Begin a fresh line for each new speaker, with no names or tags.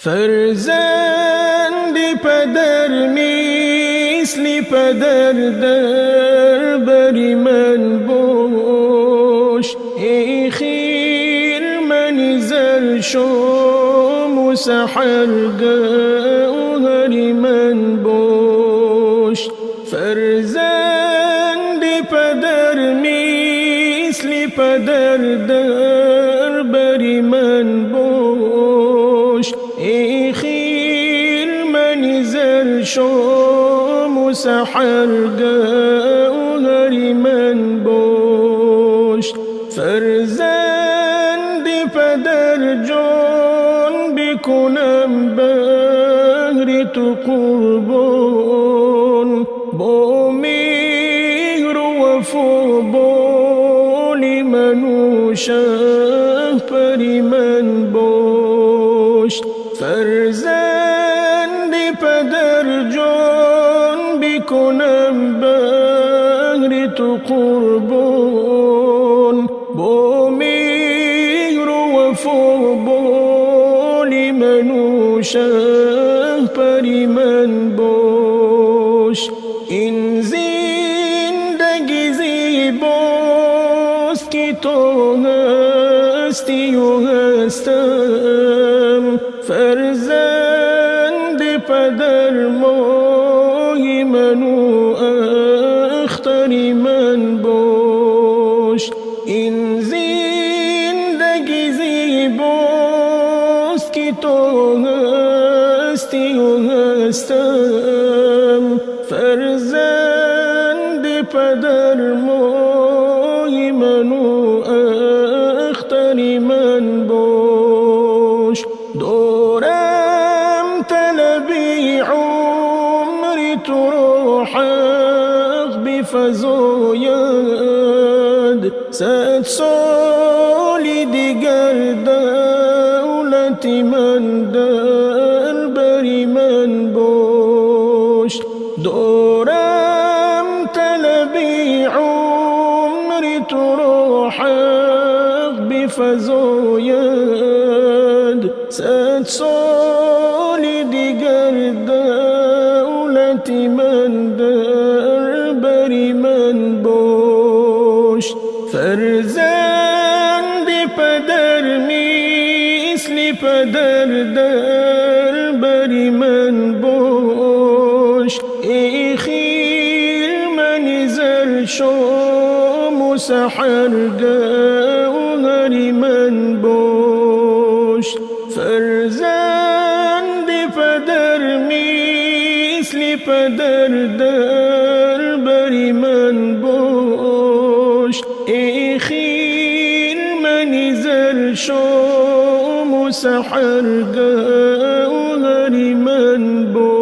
فرزندی پدر مثلی پدر در بری من باش، ای خیر منی زر شام و سحر گوهر من باش. فرزندی پدر مثلی پدر در بری من باش، ای خیر منی زر شام و سحر گوهر من باش. فرزندی پدر جان بکنم بهر تو قربان، با مهر و وفا بال من و شهپر من باش. فرزندی پدر جان بکنم بهر تو قربان، با مهر و وفا بال من و شهپر من باش. این زندگی زیباست که تو هستی و هستم، فرزند پدر مای من و اختر من باش. این زندگی زیباست که تو هستی و هستم، فرزند پدر مای من و اختر من باش. دارم طلب عمر تو را حق بفزاید، 100 سال دیگر دولت من در بر من باش. دارم طلب عمر تو را حق بفزاید، 100 سال دیگر دولت من در بر من باش. فرزند پدر مثل پدر در بر من باش، ای خیر منی زر شام و سحر گوهر من باش. فرزند پدر مثل پدر در بر من باش، ای خیر منی زر شام و سحر گوهر من باش.